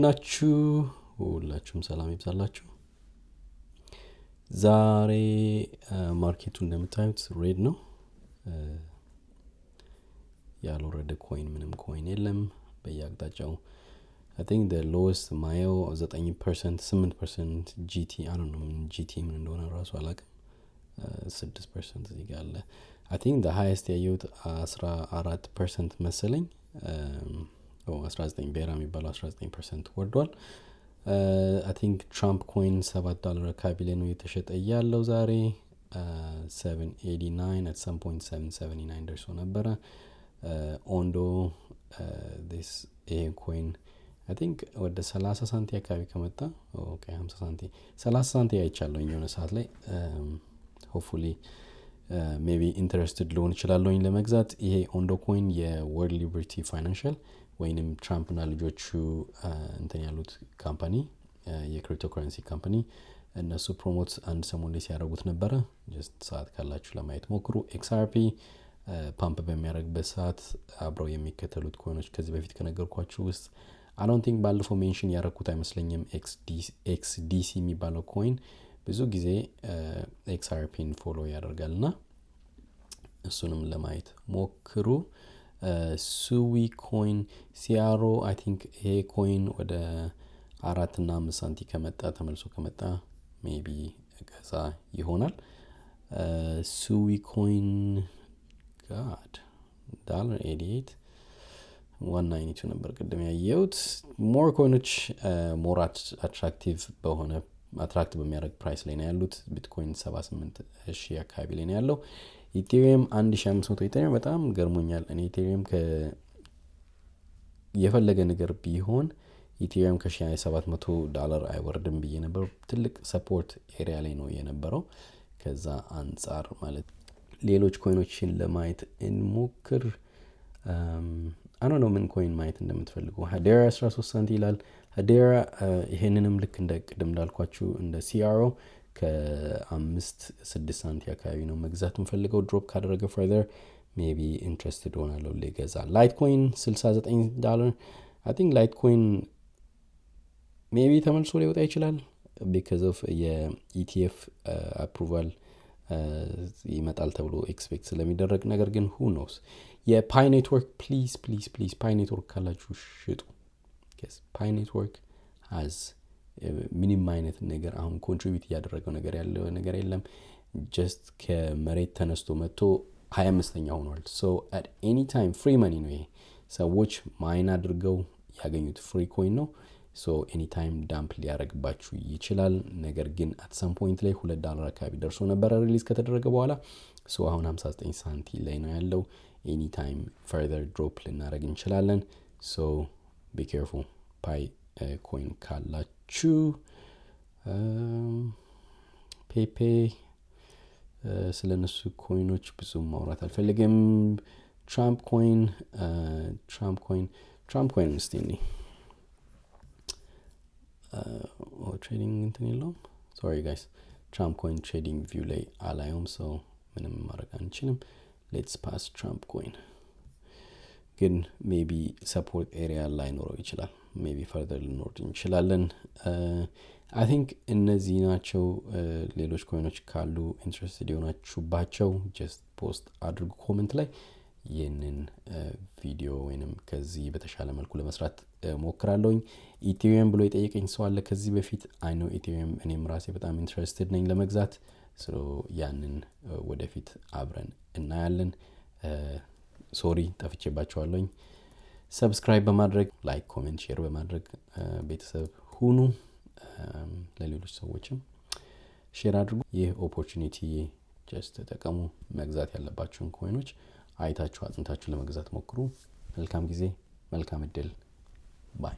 ናችሁ ሁላችሁም ሰላም ይብዛላችሁ። ዛሬ ማርኬቱ እንደምታዩት ሬድ ነው። ያልወረደ ኮይን ምንም ኮይን የለም በየአቅጣጫው። I think the lowest ማየው 9% 8% GT I don't know GT ምን እንደሆነ ራሱ አላውቅም። 6% እዚህ ጋር አለ። I think the highest ያየሁት 14% መሰለኝ። 19 ቤራ የሚባለው 19% ወርዷል። I think Trump coin $7 አካባቢ ላይ ነው የተሸጠ ያለው ዛሬ። 789 at some point 779 ደርሶ ነበረ። ኦንዶ this a coin I think ወደ 30 ሳንቲ አካባቢ ከመጣ ኦኬ 50 ሳንቲ 30 ሳንቲ አይቻለሁ የሆነ ሰዓት ላይ hopefully maybe interested ልሆን እችላለሁ ለመግዛት። ይሄ ኦንዶ ኮይን የወርልድ ሊበርቲ ፋይናንሻል ወይንም ትራምፕ እና ልጆቹ እንትን ያሉት ካምፓኒ የክሪፕቶ ከረንሲ ካምፓኒ እነሱ ፕሮሞት አንድ ሰሞን ላይ ሲያደርጉት ነበረ። ጀስት ሰዓት ካላችሁ ለማየት ሞክሩ። XRP ፓምፕ በሚያደርግበት ሰዓት አብረው የሚከተሉት ኮይኖች ከዚህ በፊት ከነገርኳችሁ ውስጥ I don't think ባለፈው ሜንሽን ያደረኩት አይመስለኝም። XDC የሚባለው ኮይን ብዙ ጊዜ XRPን ፎሎ ያደርጋልና እሱንም ለማየት ሞክሩ። ሱዊ ኮይን ሲያሮ I think ይሄ ኮይን ወደ 4 እና 5 ሳንቲ ከመጣ ተመልሶ ከመጣ maybe ገዛ ይሆናል። ሱዊ ኮይን God $1.88 192 ነበር ቅድም ያየሁት። ሞር ኮይኖች ሞር አትራክቲቭ በሆነ አትራክት በሚያደርግ ፕራይስ ላይ ነው ያሉት። ቢትኮይን 78,000 አካባቢ ላይ ነው ያለው። ኢቴሪየም 1500 ኢቴሪየም በጣም ገርሞኛል። እኔ ኢቴሪየም የፈለገ ነገር ቢሆን ኢቴሪየም $700 አይወርድም ብዬ ነበር። ትልቅ ሰፖርት ኤሪያ ላይ ነው የነበረው። ከዛ አንፃር ማለት ሌሎች ኮይኖችን ለማየት እንሞክር። I don't know ምን ኮይን ማየት እንደምትፈልጉ። ሀዴራ 13 ሳንቲ ይላል። ሀዴራ ይሄንንም ልክ እንደ ቅድም እንዳልኳችሁ እንደ CRO ከ5-6 ሳንቲ አካባቢ ነው መግዛት የምፈልገው። ድሮፕ ካደረገ further maybe interested ሆናለሁ ልገዛ። ላይት ኮይን $69 I think ላይት ኮይን maybe ተመልሶ ሊወጣ ይችላል because of የETF approval ይመጣል ተብሎ ኤክስፔክት ስለሚደረግ። ነገር ግን who knows። የፓይ ኔትወርክ ፕሊዝ ፓይ ኔትወርክ ካላችሁ ሽጡ። ፓይ ኔትወርክ has ምንም አይነት ነገር አሁን ኮንትሪቢዩት ያደረገው ነገር የለም። ጀስት ከመሬት ተነስቶ መጥቶ 25ኛ ሆኗል። so at any time free money ነው ይሄ። ሰዎች ማይን አድርገው ያገኙት ፍሪ ኮይን ነው። so anytime ዳምፕ ሊያደርግባችሁ ይችላል። ነገር ግን at some point ላይ $2 አካባቢ ደርሶ ነበር ሪሊዝ ከተደረገ በኋላ። so አሁን 59 ሳንቲ ላይ ነው ያለው። anytime further drop ልናደርግ እንችላለን። so be careful ፓይ ኮይን ካላችሁ። ፔፔ ስለነሱ ኮይኖች ብዙ ማውራት አልፈልግም። ትራምፕ ኮይን እስቲ ትሬዲንግ እንትን የለውም። ሶሪ ጋይስ ትራምፕ ኮይን ትሬዲንግ ቪው ላይ አላየውም። ሰው ምንም ማድረግ አንችልም። ሌትስ ፓስ ትራምፕ ኮይን ግን ሜቢ ሰፖርት ኤሪያ ላይ ኖረው ይችላል። ሜቢ ፈርደር ልንወርድ እንችላለን። አይ ቲንክ እነዚህ ናቸው። ሌሎች ኮይኖች ካሉ ኢንትረስትድ የሆናችሁባቸው ጀስት ፖስት አድርጉ ኮሜንት ላይ። ይህንን ቪዲዮ ወይንም ከዚህ በተሻለ መልኩ ለመስራት ሞክራለሁኝ። ኢቴሪየም ብሎ የጠየቀኝ ሰው አለ ከዚህ በፊት። አይ ኖ ኢቴሪየም እኔም ራሴ በጣም ኢንትረስትድ ነኝ ለመግዛት። ያንን ወደፊት አብረን እናያለን። ሶሪ ጠፍቼባቸዋለሁኝ። ሰብስክራይብ በማድረግ ላይክ፣ ኮሜንት፣ ሼር በማድረግ ቤተሰብ ሁኑ። ለሌሎች ሰዎችም ሼር አድርጉ። ይህ ኦፖርቹኒቲ ጀስት ተጠቀሙ። መግዛት ያለባችሁን ኮይኖች አይታችሁ አጥንታችሁ ለመግዛት ሞክሩ። መልካም ጊዜ፣ መልካም እድል። ባይ